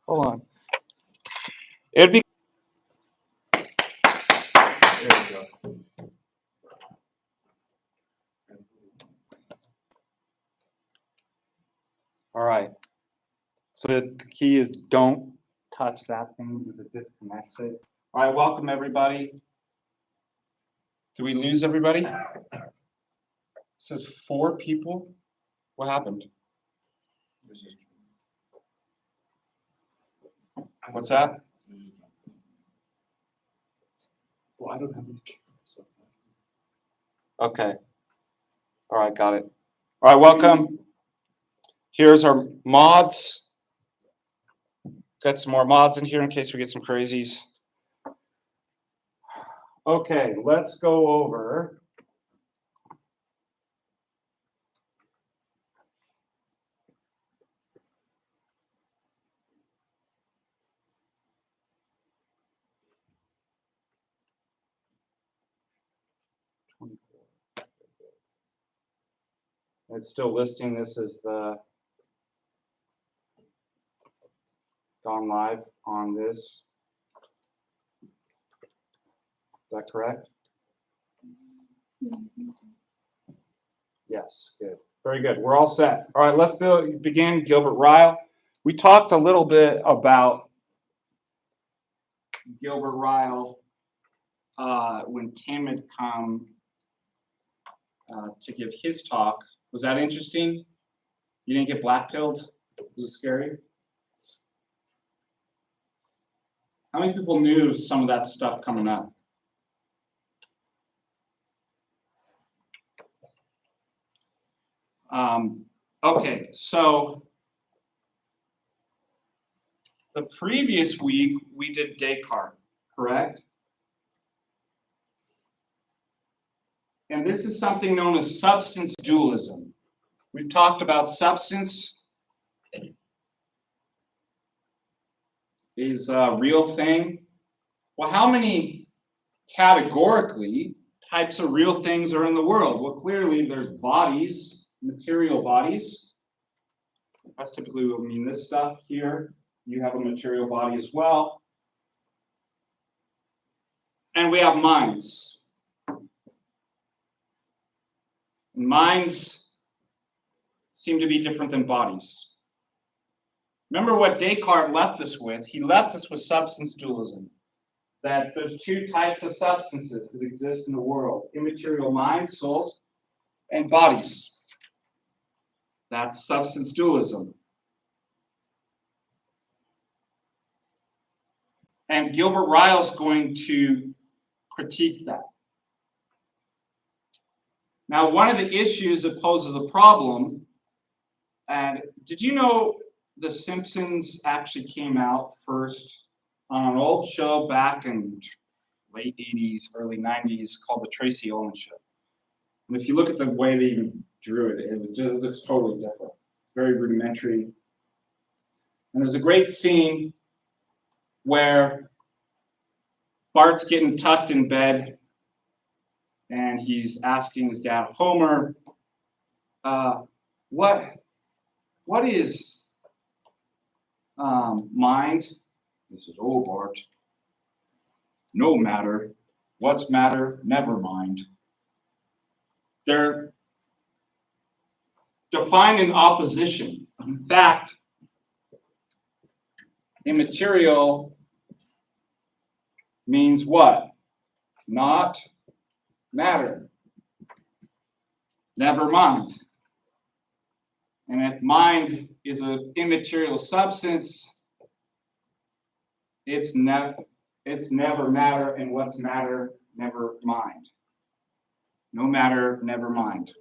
Hold on. It'd be. There we go. All right. So the key is don't touch that thing because it disconnects it. All right, welcome everybody. Did we lose everybody? It says 4 people. What happened? What's that? Well, I don't have any cameras. Okay. All right, got it. All right, welcome. Here's our mods. Got some more mods in here in case we get some crazies. Okay, let's go over. It's still listing this as the gone live on this. Is that correct? Yeah, I think so. Yes, good. Very good. We're all set. All right, let's begin. Gilbert Ryle. We talked a little bit about Gilbert Ryle when Tim had come to give his talk. Was that interesting? You didn't get black-pilled? Was it scary? How many people knew some of that stuff coming up? Okay, so the previous week we did Descartes, correct? And this is something known as substance dualism. We've talked about substance is a real thing. Well, how many categorically types of real things are in the world? Well, clearly there's bodies, material bodies. That's typically what we mean. This stuff here, you have a material body as well. And we have minds. And minds seem to be different than bodies. Remember what Descartes left us with? He left us with substance dualism. That there's 2 types of substances that exist in the world: immaterial minds, souls, and bodies. That's substance dualism. And Gilbert Ryle is going to critique that. Now, one of the issues that poses a problem, and did you know The Simpsons actually came out first on an old show back in late 80s, early 90s called The Tracy Ullman Show. And if you look at the way they even drew it, it just looks totally different. Very rudimentary. And there's a great scene where Bart's getting tucked in bed and he's asking his dad, Homer, what is mind? He says, oh, Bart, no matter. What's matter? Never mind. They're defined in opposition. In fact, immaterial means what? Not matter. Never mind. And if mind is an immaterial substance, it's never matter, and what's matter, never mind. No matter, never mind.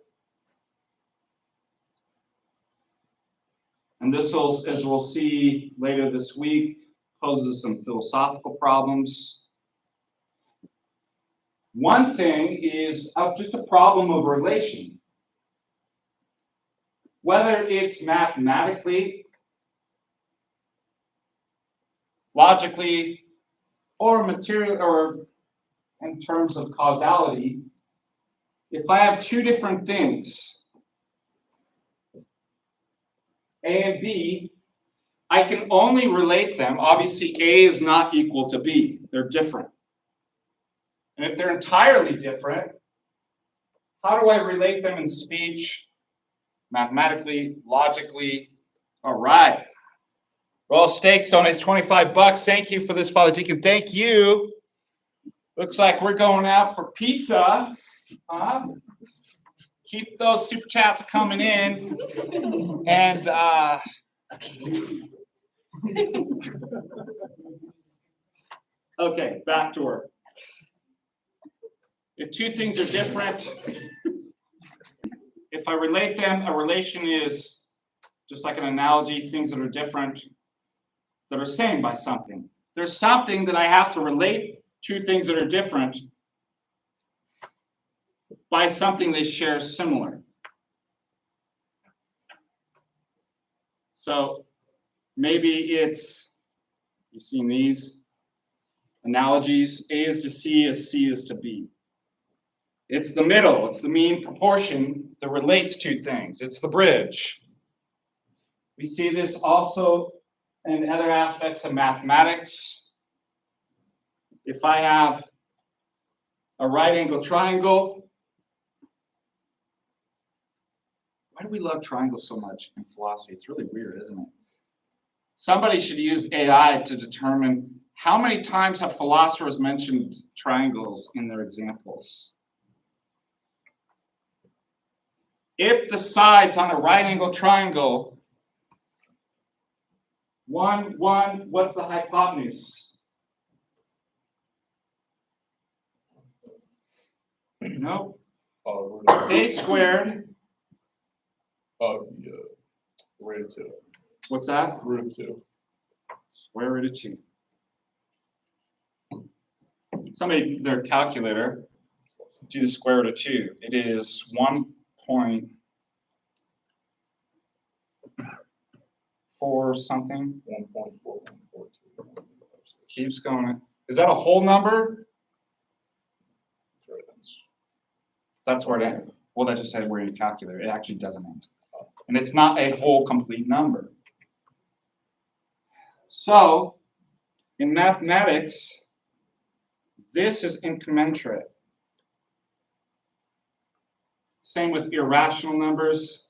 And this will, as we'll see later this week, poses some philosophical problems. One thing is just a problem of relation. Whether it's mathematically, logically, or material, or in terms of causality, if I have 2 different things, A and B, I can only relate them. Obviously, A is not equal to B. They're different. And if they're entirely different, how do I relate them in speech, mathematically, logically? All right. Roll Steaks donates 25 bucks. Thank you for this, Father Deacon. Thank you. Looks like we're going out for pizza. Huh? Keep those super chats coming in. And okay, back to work. If two things are different, if I relate them, a relation is just like an analogy, things that are different, that are same by something. There's something that I have to relate two things that are different by something they share similar. So maybe it's, you've seen these analogies, A is to C as C is to B. It's the middle, it's the mean proportion that relates two things. It's the bridge. We see this also in other aspects of mathematics. If I have a right angle triangle, why do we love triangles so much in philosophy? It's really weird, isn't it? Somebody should use AI to determine how many times have philosophers mentioned triangles in their examples. If the sides on a right angle triangle, what's the hypotenuse? No. A squared. Root of 2. What's that? Root of 2. Square root of 2. Somebody, their calculator, do the square root of 2. It is 1.4 something. 1.4142. Keeps going. Is that a whole number? That's where it ends. Well, that just said we're in a calculator. It actually doesn't end. And it's not a whole complete number. So, in mathematics, this is incommensurate. Same with irrational numbers.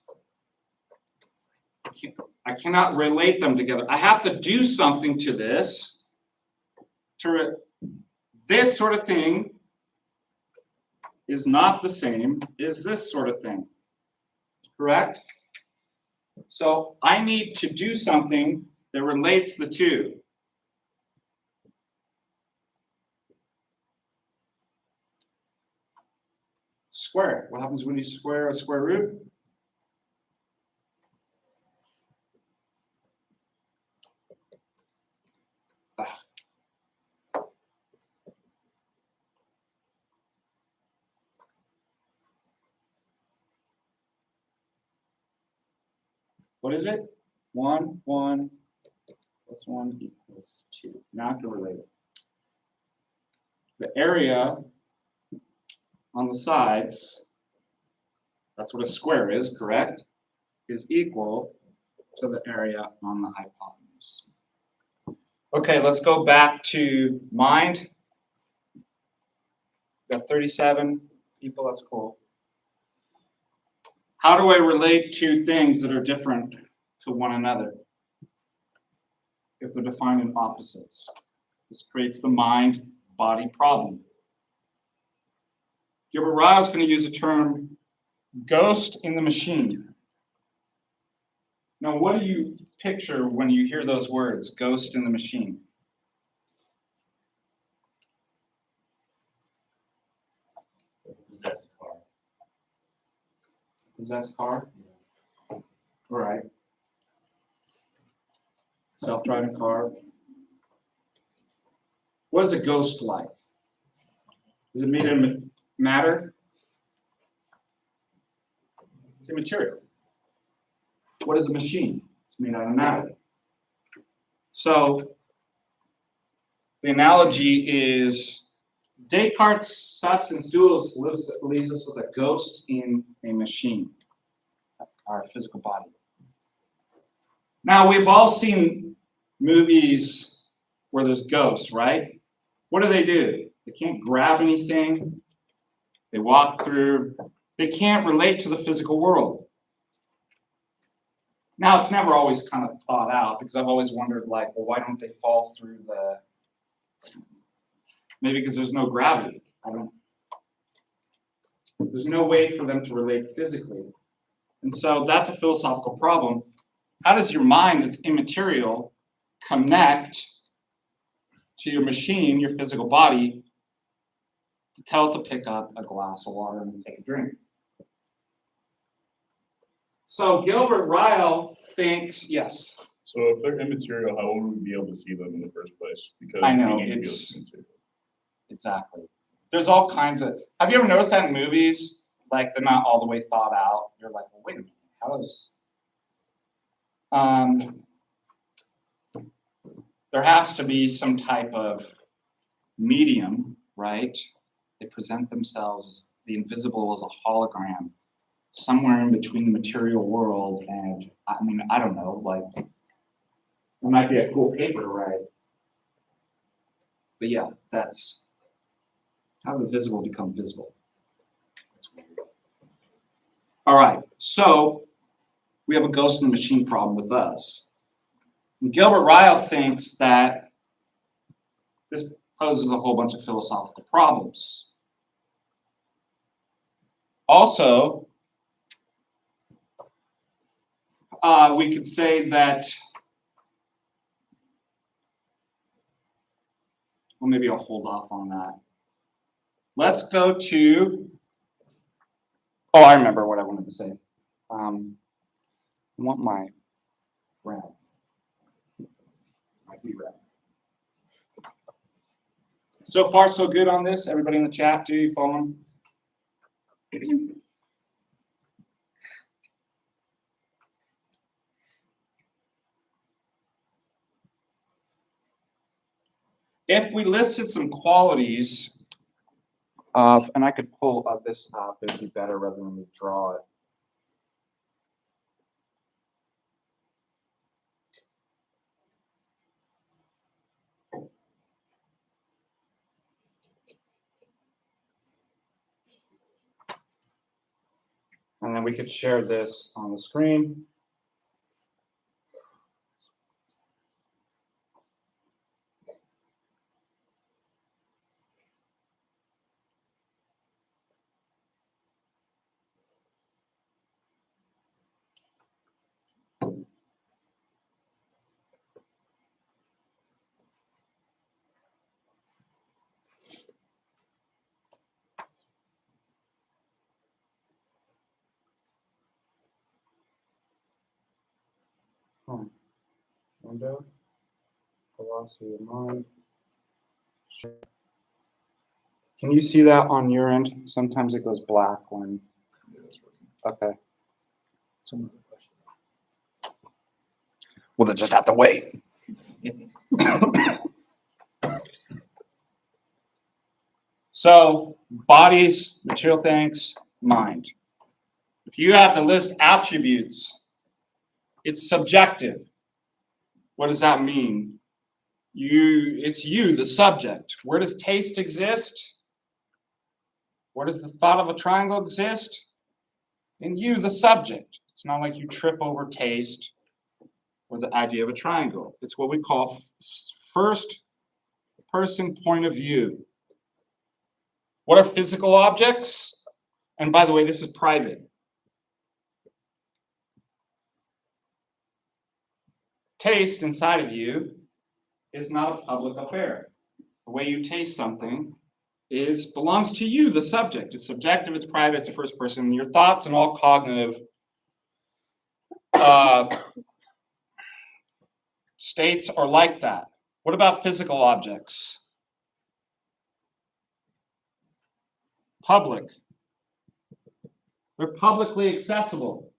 I cannot relate them together. I have to do something to this. This sort of thing is not the same as this sort of thing. Correct? So I need to do something that relates the two. Square. What happens when you square a square root? What is it? 1 plus 1 equals 2. Now I can relate it. The area on the sides, that's what a square is, correct? Is equal to the area on the hypotenuse. Okay, let's go back to mind. Got 37 people, that's cool. How do I relate two things that are different to one another if they're defined in opposites? This creates the mind-body problem. Gilbert Ryle is going to use the term ghost in the machine. Now, what do you picture when you hear those words, ghost in the machine? Possessed car. Possessed car? All right. Self-driving car. What is a ghost like? Is it made of matter? It's immaterial. What is a machine? It's made out of matter. So the analogy is Descartes' substance dualism leaves us with a ghost in a machine, our physical body. Now, we've all seen movies where there's ghosts, right? What do? They can't grab anything. They walk through. They can't relate to the physical world. Now, it's never always kind of thought out because I've always wondered, like, well, why don't they fall through the... Maybe because there's no gravity. There's no way for them to relate physically. And so that's a philosophical problem. How does your mind that's immaterial connect to your machine, your physical body, to tell it to pick up a glass of water and take a drink? So Gilbert Ryle thinks, yes. So if they're immaterial, how would we be able to see them in the first place? Because I know, we need to be able it's- to see them. Exactly. There's all kinds of... Have you ever noticed that in movies? Like, they're not all the way thought out. You're like, well, wait a minute. How does... there has to be some type of medium, right? They present themselves as the invisible as a hologram, somewhere in between the material world and, I mean, I don't know, like, it might be a cool paper to write. But yeah, that's how the visible become visible. All right, so we have a ghost in the machine problem with us. And Gilbert Ryle thinks that this poses a whole bunch of philosophical problems. Also, we could say that, well, maybe I'll hold off on that. Let's go to, oh, I remember what I wanted to say. I want my round. So far, so good on this. Everybody in the chat, do you follow? If we listed some qualities of, and I could pull this up, it'd be better rather than me draw it. And then we could share this on the screen. Window, velocity of mind. Sure. Can you see that on your end? Sometimes it goes black when. Okay. Well, then just have to wait. So, bodies, material things, mind. If you have to list attributes, it's subjective. What does that mean? It's you, the subject. Where does taste exist? Where does the thought of a triangle exist? In you, the subject. It's not like you trip over taste or the idea of a triangle. It's what we call first person point of view. What are physical objects? And by the way, this is private. Taste inside of you is not a public affair. The way you taste something belongs to you, the subject. It's subjective, it's private, it's first person. Your thoughts and all cognitive states are like that. What about physical objects? Public. They're publicly accessible.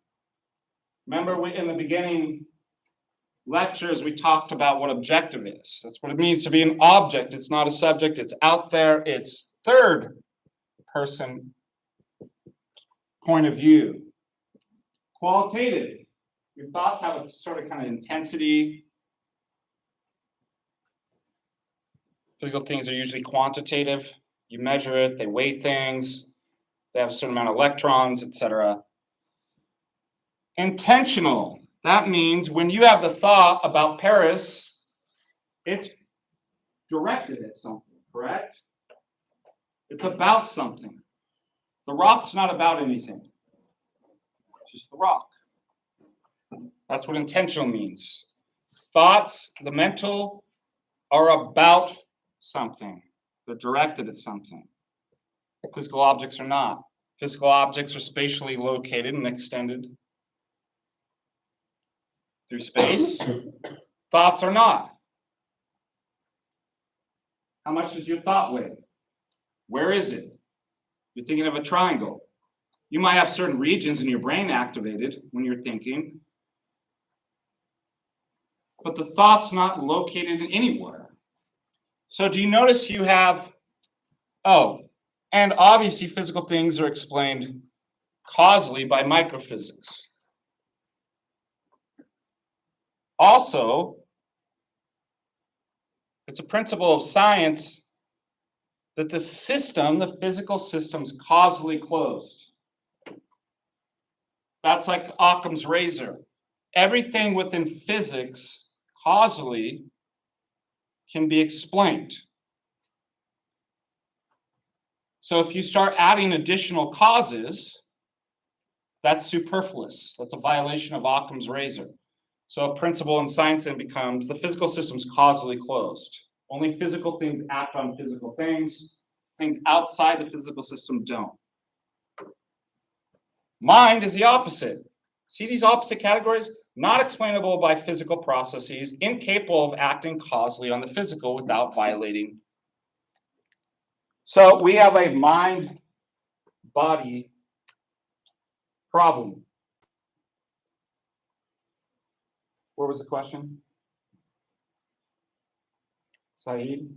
Remember in the beginning lectures, we talked about what objective is. That's what it means to be an object. It's not a subject. It's out there. It's third person point of view. Qualitative. Your thoughts have a sort of kind of intensity. Physical things are usually quantitative. You measure it, they weigh things, they have a certain amount of electrons, etc. Intentional. That means when you have the thought about Paris, it's directed at something, correct? It's about something. The rock's not about anything. It's just the rock. That's what intentional means. Thoughts, the mental, are about something. They're directed at something. Physical objects are not. Physical objects are spatially located and extended through space. Thoughts are not. How much does your thought weigh? Where is it? You're thinking of a triangle. You might have certain regions in your brain activated when you're thinking, but the thought's not located anywhere. So do you notice you have, and obviously physical things are explained causally by microphysics. Also, it's a principle of science that the system, the physical system's causally closed. That's like Occam's razor. Everything within physics causally can be explained. So if you start adding additional causes, that's superfluous. That's a violation of Occam's razor. So a principle in science then becomes the physical system's causally closed. Only physical things act on physical things. Things outside the physical system don't. Mind is the opposite. See these opposite categories? Not explainable by physical processes, incapable of acting causally on the physical without violating. So we have a mind-body problem. What was the question? Saeed?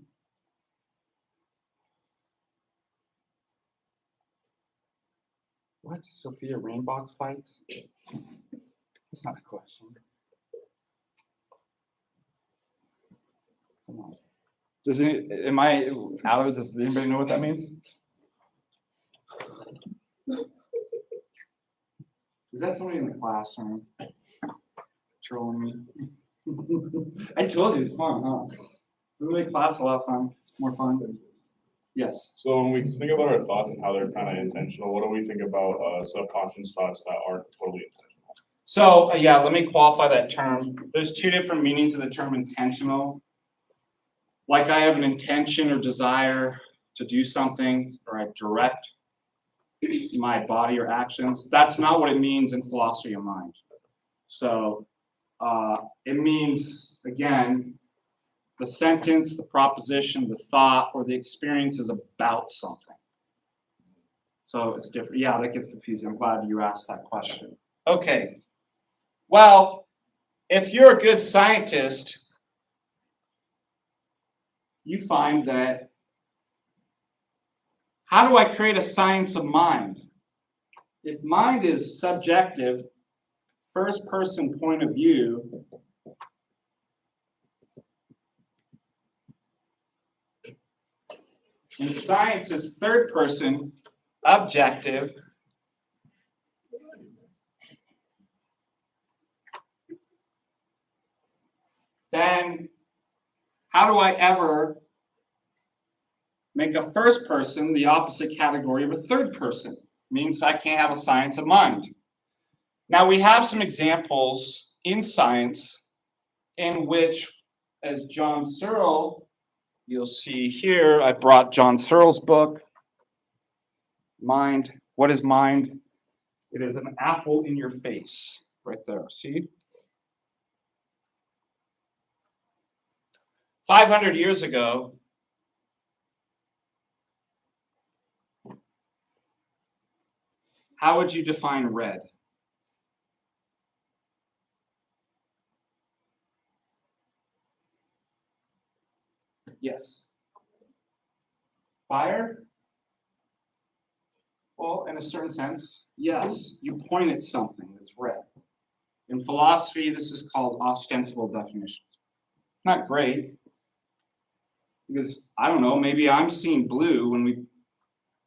What? Sophia Rainbox fights? That's not a question. Come on. Am I out of it? Does anybody know what that means? Is that somebody in the classroom trolling me? I told you it's fun, huh? We make class a lot of fun, more fun. Yes. So when we think about our thoughts and how they're kind of intentional, what do we think about subconscious thoughts that aren't totally intentional? So yeah, let me qualify that term. There's two different meanings of the term intentional. Like I have an intention or desire to do something, or I direct my body or actions. That's not what it means in philosophy of mind. So it means, again, the sentence, the proposition, the thought, or the experience is about something. So it's different. Yeah, that gets confusing. I'm glad you asked that question. Okay. Well, if you're a good scientist, you find that how do I create a science of mind? If mind is subjective, first person point of view, and science is third person, objective, then how do I ever make a first person the opposite category of a third person? Means I can't have a science of mind. Now we have some examples in science in which, as John Searle, you'll see here, I brought John Searle's book, Mind. What is mind? It is an apple in your face, right there, see? 500 years ago, how would you define red? Yes. Fire? Well, in a certain sense, yes. You point at something that's red. In philosophy, this is called ostensible definitions. Not great, because I don't know, maybe I'm seeing blue when we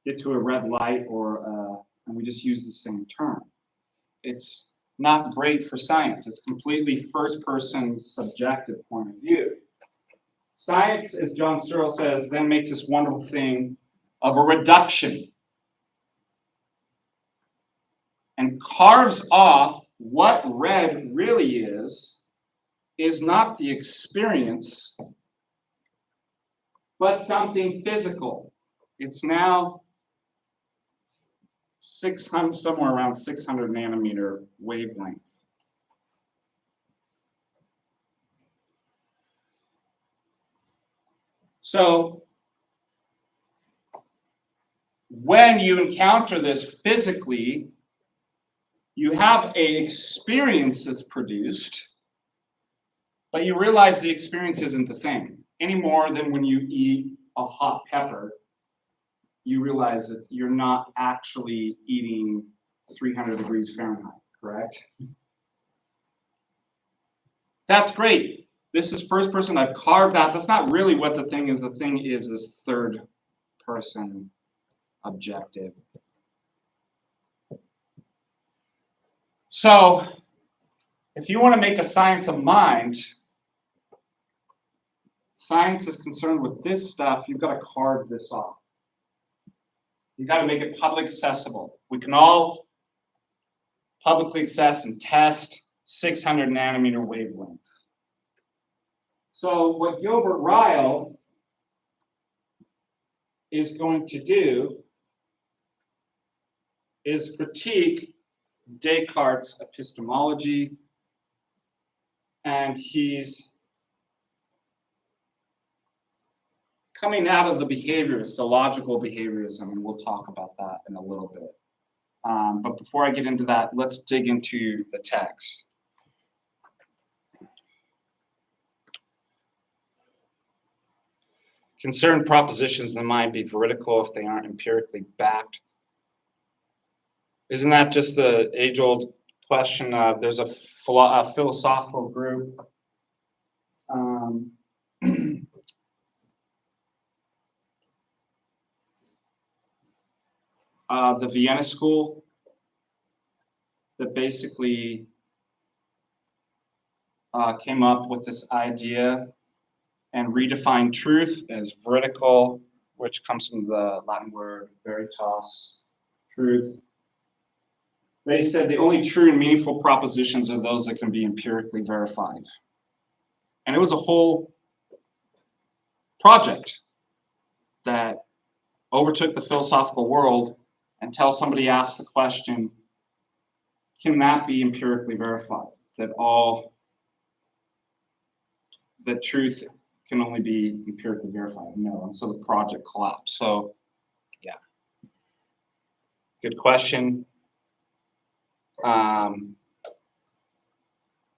get to a red light, or and we just use the same term. It's not great for science. It's completely first-person subjective point of view. Science, as John Searle says, then makes this wonderful thing of a reduction and carves off what red really is not the experience, but something physical. It's now 600, somewhere around 600 nanometer wavelength. So when you encounter this physically, you have an experience that's produced, but you realize the experience isn't the thing any more than when you eat a hot pepper. You realize that you're not actually eating 300 degrees Fahrenheit, correct? That's great. This is first person. I've carved out. That's not really what the thing is. The thing is this third person objective. So if you want to make a science of mind, science is concerned with this stuff. You've got to carve this off. You've got to make it public accessible. We can all publicly access and test 600 nanometer wavelength. So what Gilbert Ryle is going to do is critique Descartes' epistemology, and he's coming out of the behaviorist, the logical behaviorism, and we'll talk about that in a little bit. But before I get into that, let's dig into the text. Concerned propositions in the mind be veridical if they aren't empirically backed. Isn't that just the age-old question of there's a philosophical group the Vienna School that basically came up with this idea and redefined truth as veridical, which comes from the Latin word veritas, truth. They said the only true and meaningful propositions are those that can be empirically verified. And it was a whole project that overtook the philosophical world until somebody asked the question, can that be empirically verified? That truth can only be empirically verified? No, and so the project collapsed. So, yeah, good question. All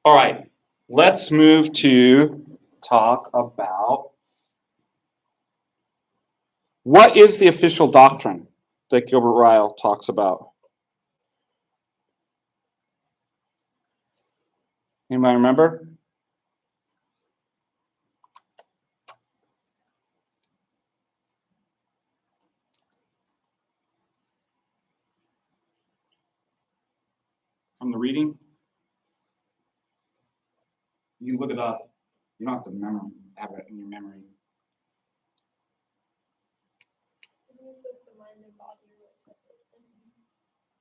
right, let's move to talk about what is the official doctrine that Gilbert Ryle talks about. Anybody remember? From the reading? You can look it up. You don't have to have it in your memory.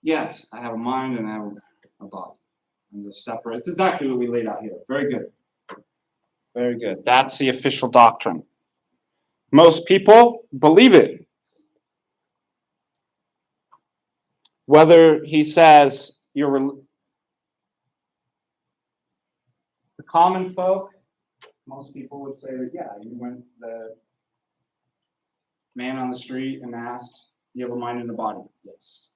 Yes, I have a mind and I have a body. And they're separate. It's exactly what we laid out here. Very good. Very good. That's the official doctrine. Most people believe it. Whether he says the common folk, most people would say that, yeah, you went the man on the street and asked, do you have a mind and a body? Yes.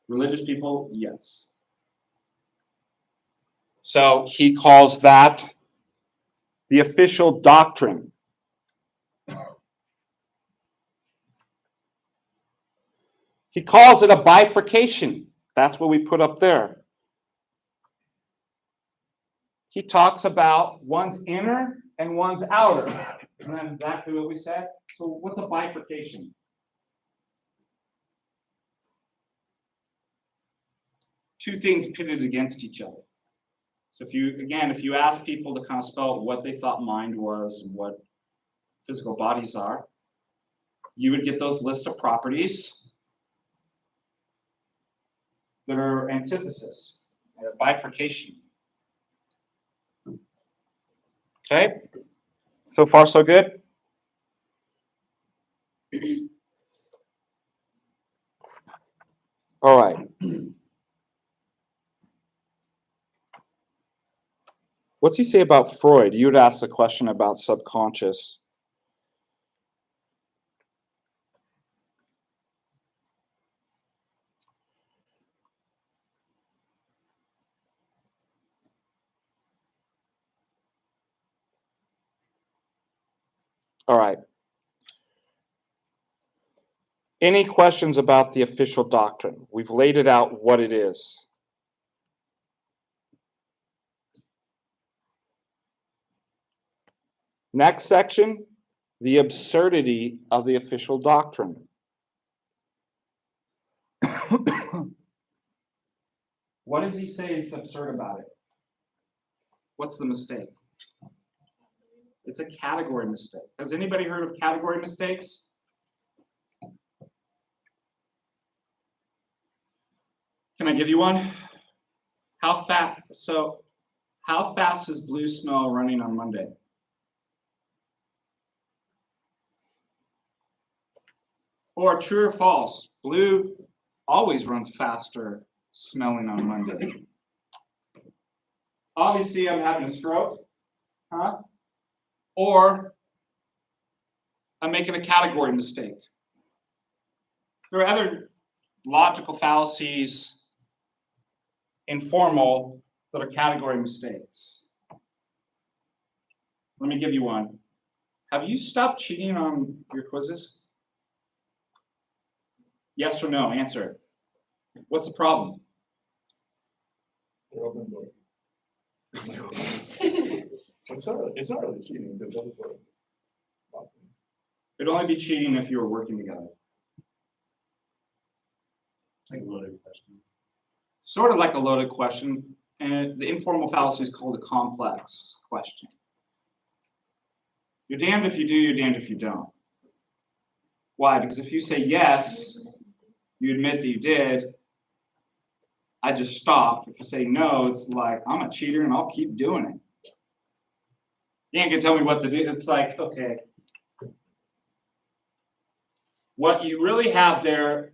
Religious people, yes. So he calls that the official doctrine. He calls it a bifurcation That's what we put up there. He talks about one's inner and one's outer. Isn't that exactly what we said? So what's a bifurcation? Two things pitted against each other. So if you ask people to kind of spell what they thought mind was and what physical bodies are, you would get those list of properties that are antithesis, bifurcation. Okay, so far so good? All right. What's he say about Freud? You'd ask a question about subconscious. All right. Any questions about the official doctrine? We've laid it out what it is. Next section, the absurdity of the official doctrine. What does he say is absurd about it? What's the mistake? It's a category mistake. Has anybody heard of category mistakes? Can I give you one? How fast does blue smell running on Monday? Or true or false? Blue always runs faster smelling on Monday. Obviously, I'm having a stroke, huh? Or I'm making a category mistake. There are other logical fallacies, informal, that are category mistakes. Let me give you one. Have you stopped cheating on your quizzes? Yes or no? Answer. What's the problem? They're open book. It's not really cheating. It's open book. It'd only be cheating if you were working together. Like a loaded question. Sort of like a loaded question, and the informal fallacy is called a complex question. You're damned if you do, you're damned if you don't. Why? Because if you say yes, you admit that you did, I just stopped. If you say no, it's like, I'm a cheater and I'll keep doing it. You ain't gonna tell me what to do. It's like, okay. What you really have there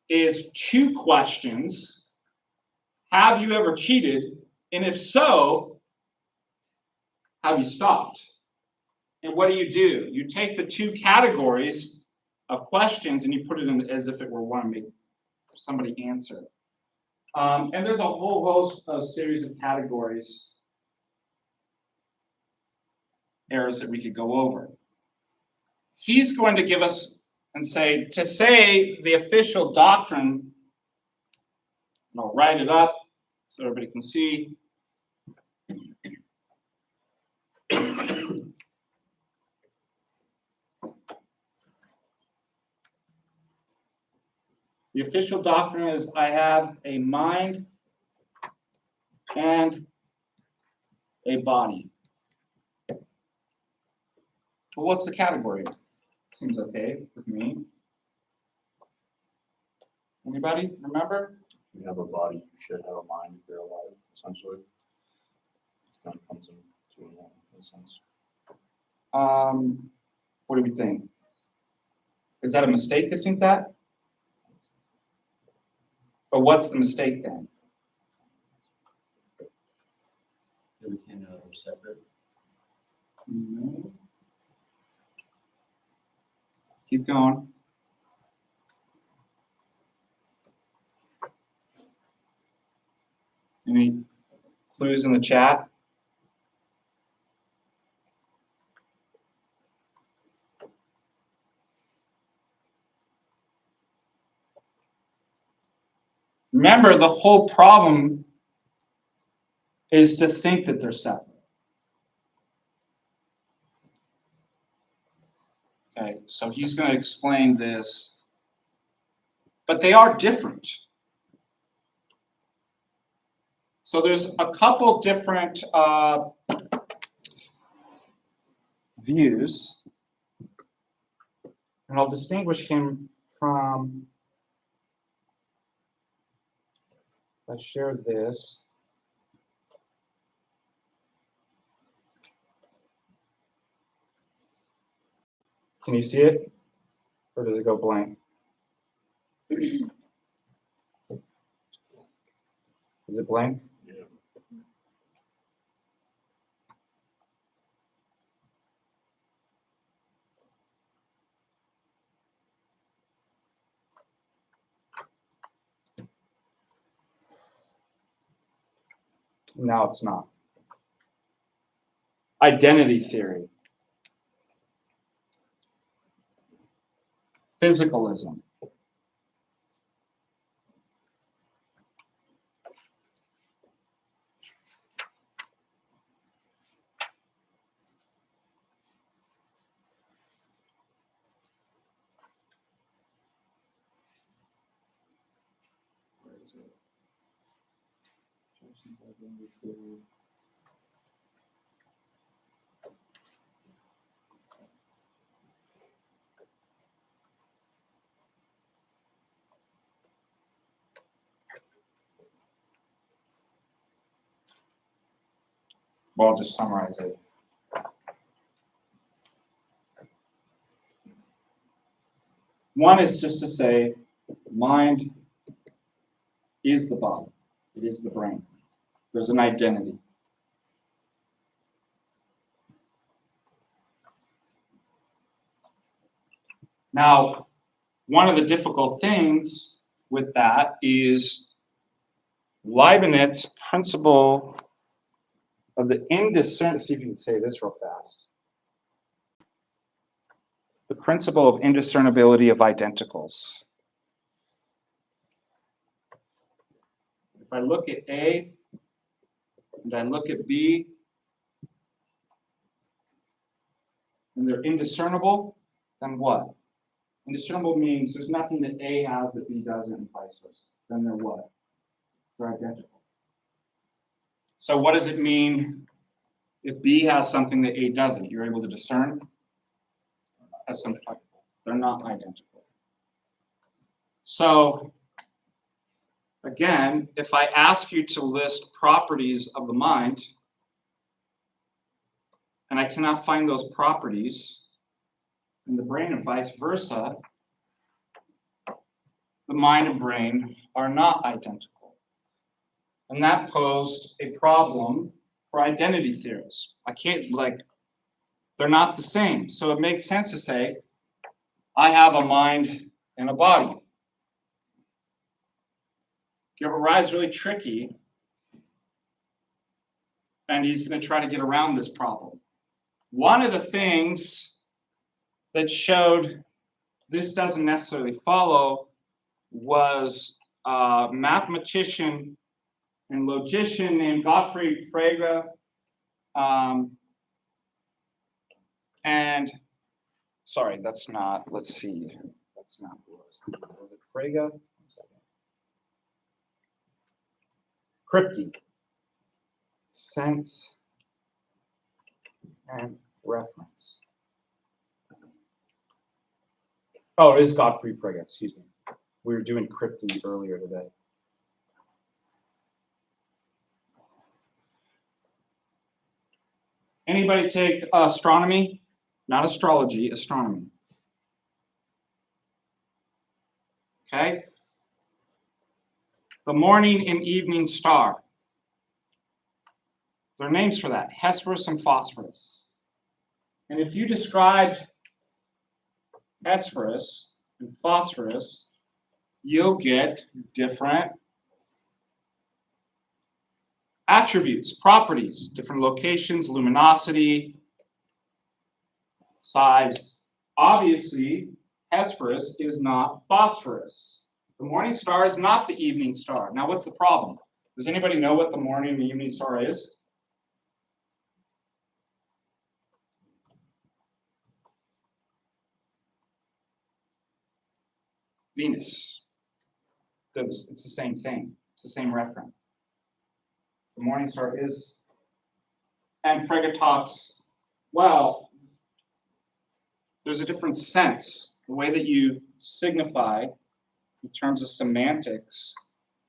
is two questions. Have you ever cheated? And if so, have you stopped? And what do? You take the two categories of questions and you put it in as if it were one, make somebody answer. And there's a whole host of series of categories, errors that we could go over. He's going to give us and say, to say the official doctrine, and I'll write it up so everybody can see. The official doctrine is I have a mind and a body. Well, what's the category? Seems okay with me. Anybody remember? If you have a body, you should have a mind if you're alive, essentially. It kind of comes into a sense. What do we think? Is that a mistake to think that? But what's the mistake then? That we can know they're separate. No. Keep going. Any clues in the chat? Remember, the whole problem is to think that they're separate. Okay, so he's going to explain this, but they are different. So there's a couple different views, and I'll distinguish him from, let's share this. Can you see it? Or does it go blank? Is it blank? Yeah. No, it's not. Identity theory. Physicalism. Where is it? Well, I'll just summarize it. One is just to say, mind is the body. It is the brain. There's an identity. Now, one of the difficult things with that is Leibniz's principle of the indiscernibility. See if you can say this real fast. The principle of indiscernibility of identicals. If I look at A and I look at B, and they're indiscernible, then what? Indiscernible means there's nothing that A has that B doesn't, and vice versa. Then they're what? They're identical. So what does it mean if B has something that A doesn't? You're able to discern? As some type. They're not identical. So again, if I ask you to list properties of the mind, and I cannot find those properties in the brain and vice versa, the mind and brain are not identical. And that posed a problem for identity theorists. I can't, they're not the same. So it makes sense to say, I have a mind and a body. Gilbert Ryle is really tricky, and he's going to try to get around this problem. One of the things that showed this doesn't necessarily follow was a mathematician and logician named Gottfried Frege. And sorry, that's not, let's see, that's not the list. Was it Frege? 1 second. Kripke. Sense and reference. Oh, it is Gottfried Frege, excuse me. We were doing Kripke earlier today. Anybody take astronomy? Not astrology, astronomy. Okay. The morning and evening star. There are names for that, Hesperus and Phosphorus. And if you described Hesperus and Phosphorus, you'll get different attributes, properties, different locations, luminosity, size. Obviously, Hesperus is not phosphorus. The morning star is not the evening star. Now, what's the problem? Does anybody know what the morning and the evening star is? Venus. It's the same thing. It's the same referent. The morning star is. And Frege talks, well, there's a different sense. The way that you signify in terms of semantics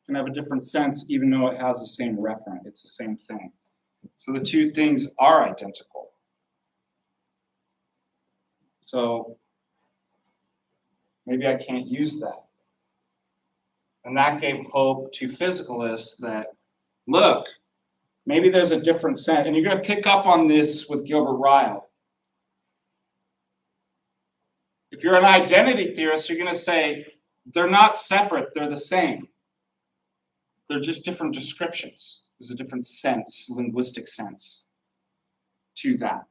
can have a different sense even though it has the same referent. It's the same thing. So the two things are identical. So maybe I can't use that. And that gave hope to physicalists that, look, maybe there's a different sense. And you're going to pick up on this with Gilbert Ryle. If you're an identity theorist, you're going to say, they're not separate, they're the same. They're just different descriptions. There's a different sense, linguistic sense to that.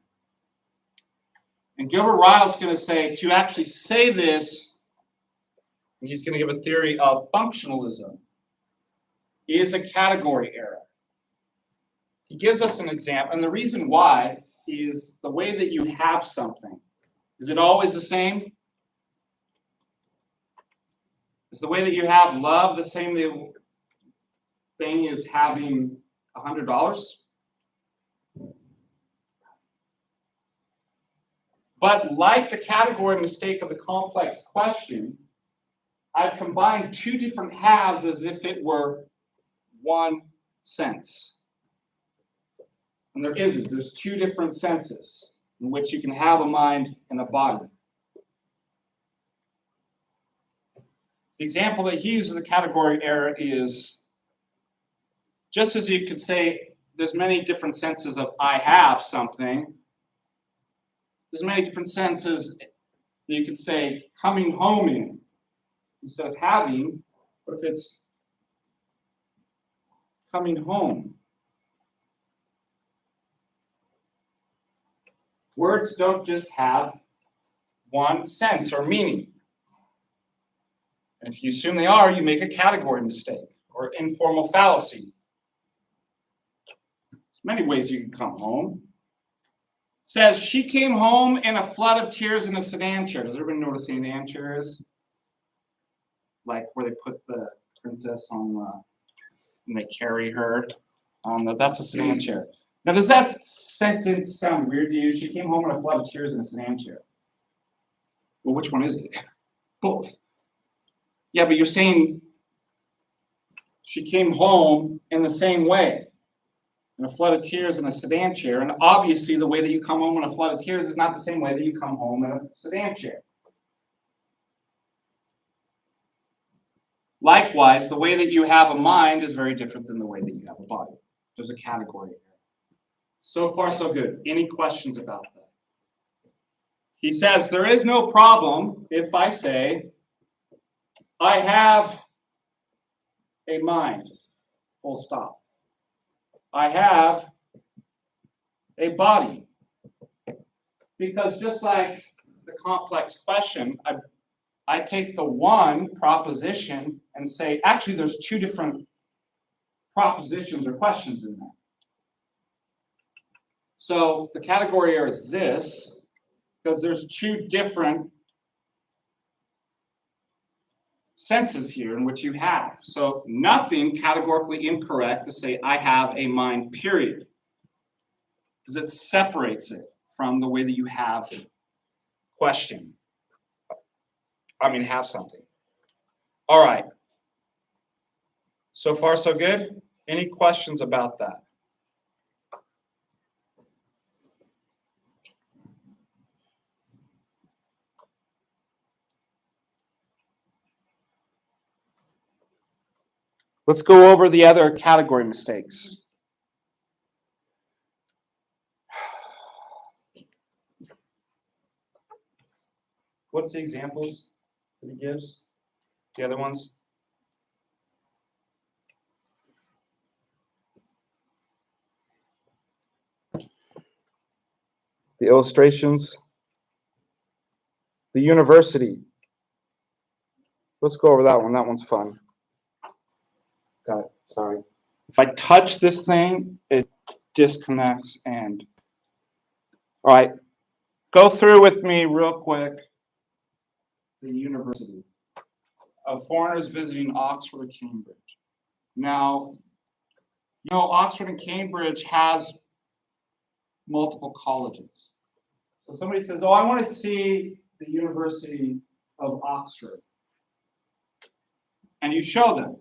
And Gilbert Ryle is going to say, to actually say this, and he's going to give a theory of functionalism, is a category error. He gives us an example, and the reason why is the way that you have something. Is it always the same? Is the way that you have love the same thing as having $100? But like the category mistake of the complex question, I've combined two different halves as if it were one sense. And there isn't. There's two different senses in which you can have a mind and a body. The example that he uses the category error is, just as you could say there's many different senses of I have something, there's many different senses that you could say coming home in. Instead of having, what if it's coming home? Words don't just have one sense or meaning. And if you assume they are, you make a category mistake or informal fallacy. There's many ways you can come home. It says, she came home in a flood of tears in a sedan chair. Does everybody know what a sedan chair is? Like where they put the princess on and they carry her on that's a sedan chair. Now, does that sentence sound weird to you? She came home in a flood of tears in a sedan chair. Well, which one is it? Both. Yeah, but you're saying she came home in the same way, in a flood of tears in a sedan chair. And obviously, the way that you come home in a flood of tears is not the same way that you come home in a sedan chair. Likewise, the way that you have a mind is very different than the way that you have a body. There's a category here. So far, so good. Any questions about that? He says, there is no problem if I say, I have a mind, full stop. I have a body. Because just like the complex question, I take the one proposition and say, actually, there's two different propositions or questions in there. So the category error is this, because there's two different senses here in which you have. So nothing categorically incorrect to say I have a mind, period. Because it separates it from the way that you have question. Have something. All right. So far, so good? Any questions about that? Let's go over the other category mistakes. What's the examples that he gives? The other ones? The illustrations. The university. Let's go over that one. That one's fun. Got it. Sorry. If I touch this thing, it disconnects and. All right. Go through with me real quick. The university of foreigners visiting Oxford or Cambridge. Now, you know, Oxford and Cambridge has multiple colleges. So somebody says, oh, I want to see the University of Oxford. And you show them.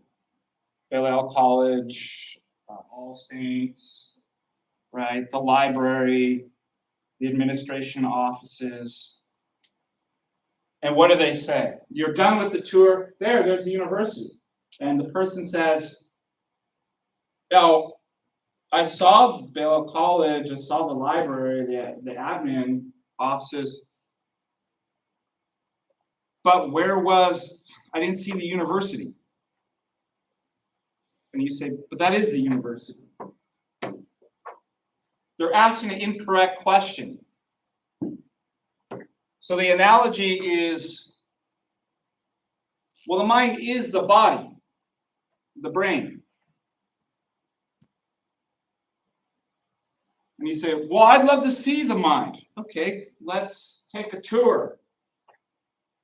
Balliol College, All Saints, right? The library, the administration offices. And what do they say? You're done with the tour. There's the university. And the person says, oh, I saw Balliol College, I saw the library, the admin offices, but I didn't see the university. And you say, but that is the university. They're asking an incorrect question. So the analogy is, well, the mind is the body, the brain. And you say, well, I'd love to see the mind. Okay, let's take a tour.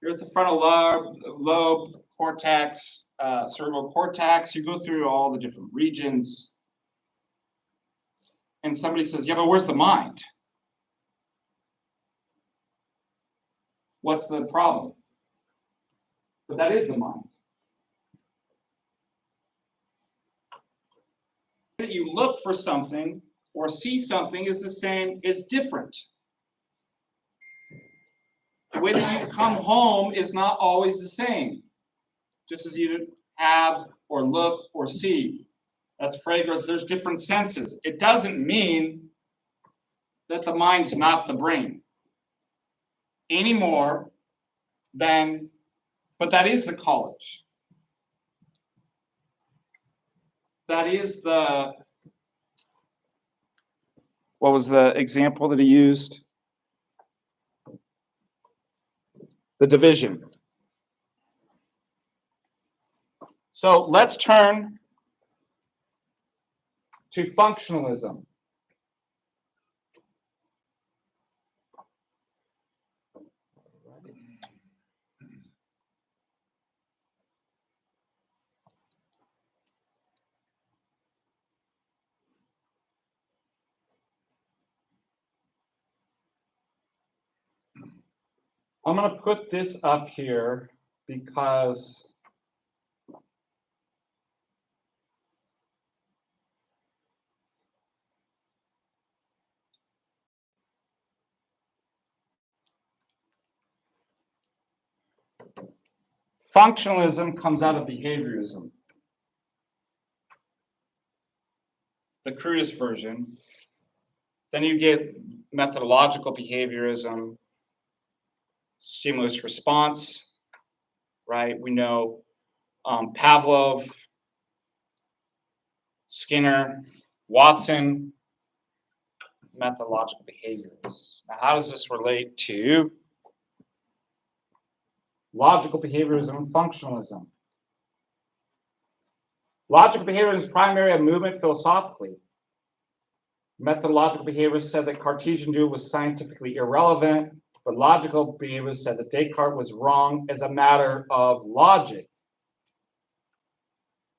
Here's the frontal lobe, cortex, cerebral cortex. You go through all the different regions. And somebody says, yeah, but where's the mind? What's the problem? But that is the mind. That you look for something or see something is the same, is different. The way that you come home is not always the same. Just as you have or look or see. That's fragrance, there's different senses. It doesn't mean that the mind's not the brain. Any more than, but that is the college. That is the, what was the example that he used? The division. So let's turn to functionalism. I'm going to put this up here because functionalism comes out of behaviorism. The crudest version. Then you get methodological behaviorism, stimulus response, right? We know Pavlov, Skinner, Watson, methodological behaviors. Now, how does this relate to logical behaviorism and functionalism? Logical behaviorism is primarily a movement philosophically. Methodological behaviorists said that Cartesian dualism was scientifically irrelevant, but logical behaviorists said that Descartes was wrong as a matter of logic.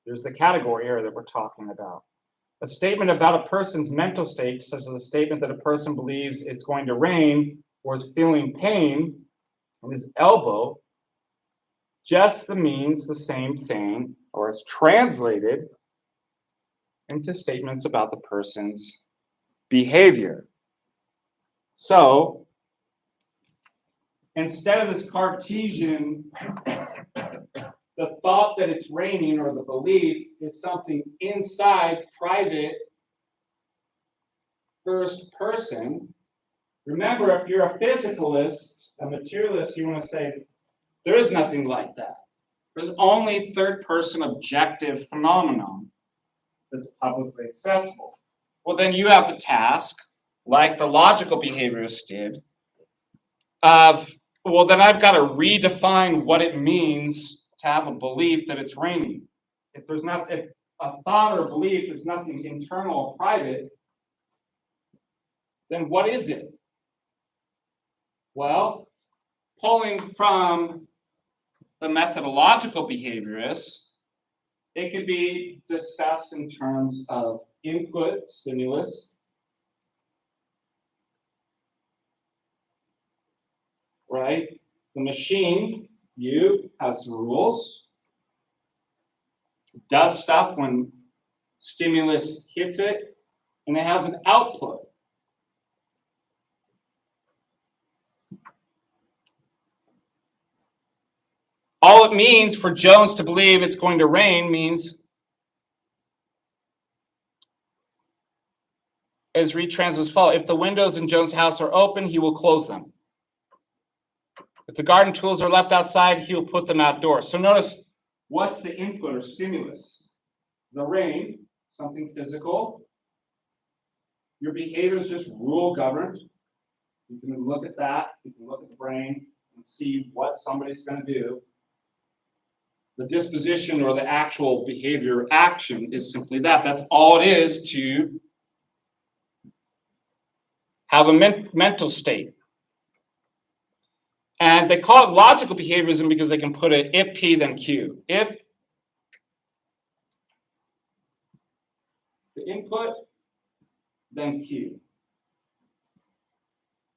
There's the category area that we're talking about. A statement about a person's mental state, such as a statement that a person believes it's going to rain or is feeling pain in his elbow, just means the same thing, or is translated into statements about the person's behavior. So, instead of this Cartesian, the thought that it's raining or the belief is something inside, private, first person. Remember, if you're a physicalist, a materialist, you want to say, there is nothing like that. There's only third person objective phenomenon that's publicly accessible. Well, then you have the task, like the logical behaviorists did, of, well, then I've got to redefine what it means to have a belief that it's raining. If a thought or belief is nothing internal or private, then what is it? Well, pulling from the methodological behaviorists, it could be discussed in terms of input, stimulus, right? The machine, you, has rules, does stuff when stimulus hits it, and it has an output. All it means for Jones to believe it's going to rain means, as retrans as follows: if the windows in Jones' house are open, he will close them. If the garden tools are left outside, he will put them outdoors. So notice, what's the input or stimulus? The rain, something physical. Your behavior is just rule governed. You can look at that, you can look at the brain and see what somebody's going to do. The disposition or the actual behavior action is simply that. That's all it is to have a mental state. And they call it logical behaviorism because they can put it if P, then Q. If the input, then Q,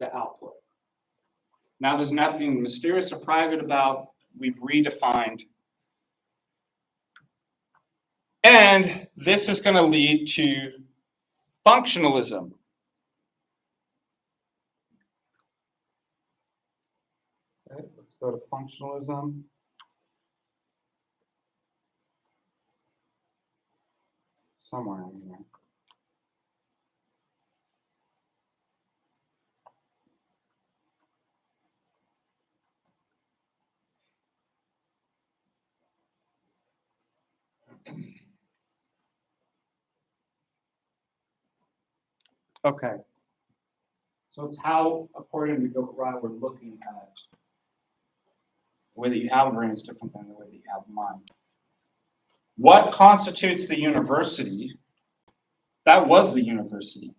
the output. Now, there's nothing mysterious or private about, we've redefined. And this is going to lead to functionalism. Okay, let's go to functionalism. Somewhere in here. Okay. So it's how, according to Gilbert Ryle, we're looking at the way that you have a brain is different than the way that you have a mind. What constitutes the university? That was the university.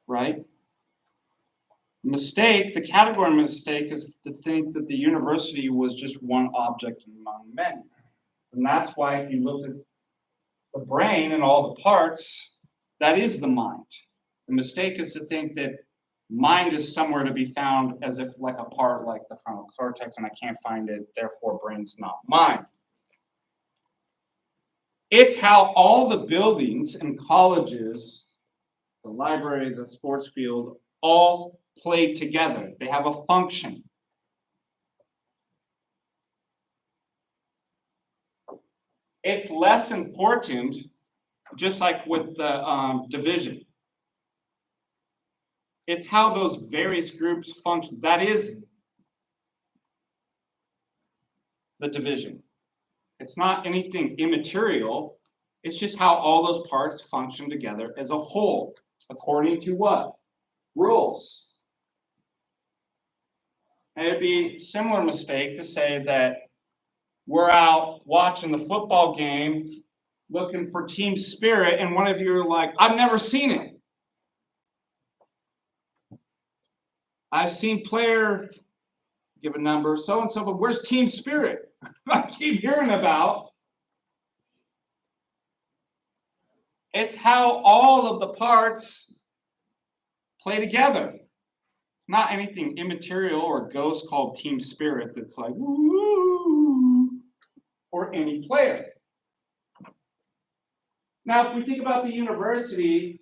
Right? Mistake, the category of mistake is to think that the university was just one object among many. And that's why if you look at the brain and all the parts, that is the mind. The mistake is to think that mind is somewhere to be found as if like a part like the frontal cortex and I can't find it, therefore brain's not mine. It's how all the buildings and colleges, the library, the sports field, all play together. They have a function. It's less important, just like with the division. It's how those various groups function. That is the division. It's not anything immaterial. It's just how all those parts function together as a whole, according to what? Rules. And it'd be a similar mistake to say that we're out watching the football game looking for team spirit, and one of you are like, I've never seen it. I've seen player, give a number, so-and-so, but where's team spirit? I keep hearing about. It's how all of the parts play together. It's not anything immaterial or ghost called team spirit that's like, woo, or any player. Now, if we think about the university,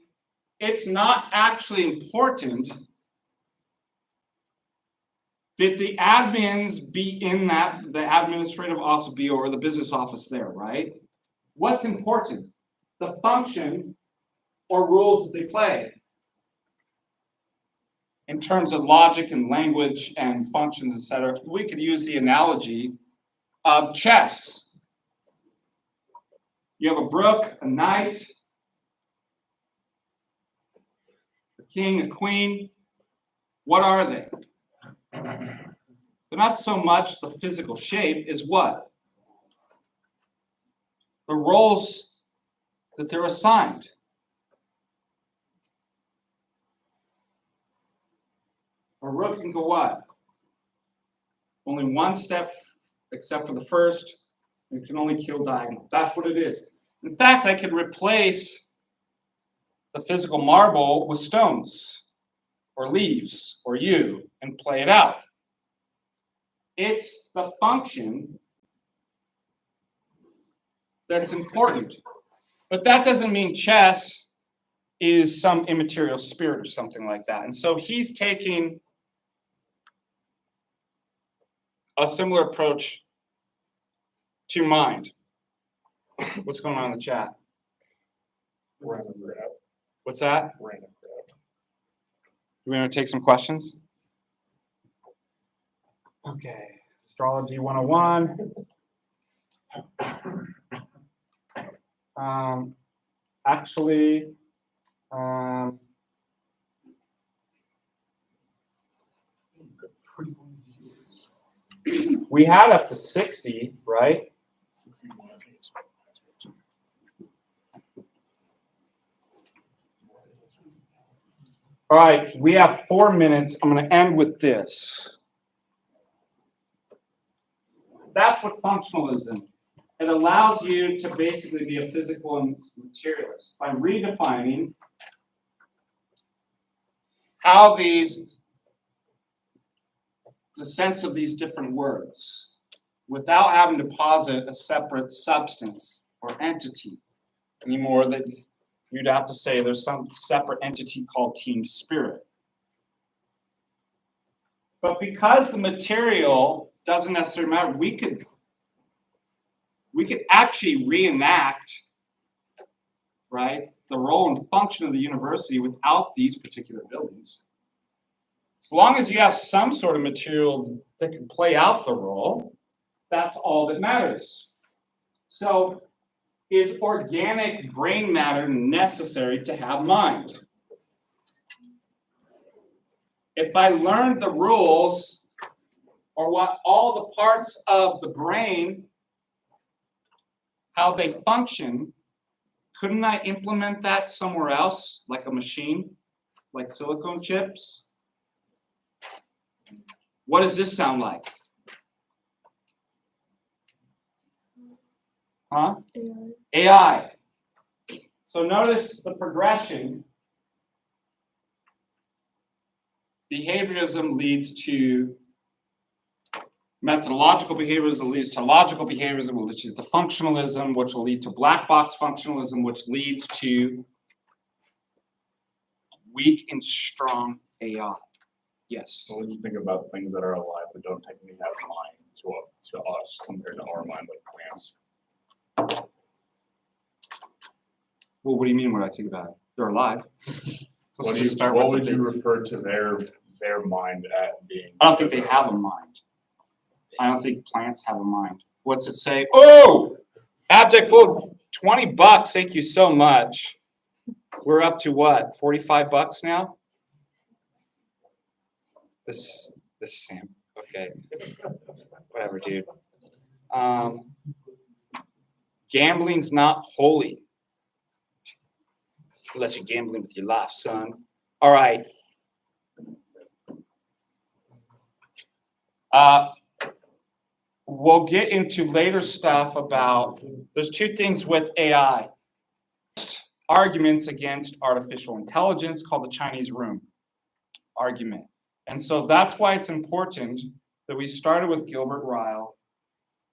it's not actually important that the admins be in that, the administrative office be or the business office there, right? What's important? The function or rules that they play in terms of logic and language and functions, etc. We could use the analogy of chess. You have a rook, a knight, a king, a queen. What are they? They're not so much the physical shape as what? The roles that they're assigned. A rook can go what? Only one step, except for the first. It can only kill diagonal. That's what it is. In fact, I can replace the physical marble with stones or leaves or you and play it out. It's the function that's important. But that doesn't mean chess is some immaterial spirit or something like that. And so he's taking a similar approach to mind. What's going on in the chat? Random grab. What's that? Random grab. Do we want to take some questions? Okay. Astrology 101. Actually, we had up to 60, right? 61. All right, we have 4 minutes. I'm going to end with this. That's what functionalism. It allows you to basically be a physical and materialist by redefining how the sense of these different words without having to posit a separate substance or entity anymore, that you'd have to say there's some separate entity called team spirit. But because the material doesn't necessarily matter, we could actually reenact, right, the role and function of the university without these particular buildings. As long as you have some sort of material that can play out the role, that's all that matters. So, is organic brain matter necessary to have mind? If I learned the rules or what all the parts of the brain, how they function, couldn't I implement that somewhere else, like a machine, like silicone chips? What does this sound like? Huh? AI. So notice the progression. Behaviorism leads to methodological behaviorism, leads to logical behaviorism, which is to functionalism, which will lead to black box functionalism, which leads to weak and strong AI. Yes. So what do you think about things that are alive but don't technically have mind to us compared to our mind, like plants? Well, what do you mean? What I think about it? They're alive. What would you refer to their mind at being? I don't think they have a mind. I don't think plants have a mind. What's it say? Oh, abject fool, $20. Thank you so much. We're up to what? $45 now. This Sam. Okay. Whatever, dude. Gambling's not holy. Unless you're gambling with your life, son. All right. We'll get into later stuff about, there's two things with AI. Arguments against artificial intelligence called the Chinese room argument. And so that's why it's important that we started with Gilbert Ryle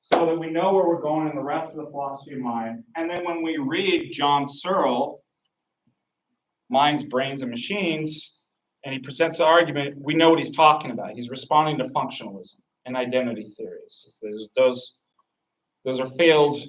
so that we know where we're going in the rest of the philosophy of mind. And then when we read John Searle, Minds, Brains, and Machines, and he presents the argument, we know what he's talking about. He's responding to functionalism and identity theories. Those are failed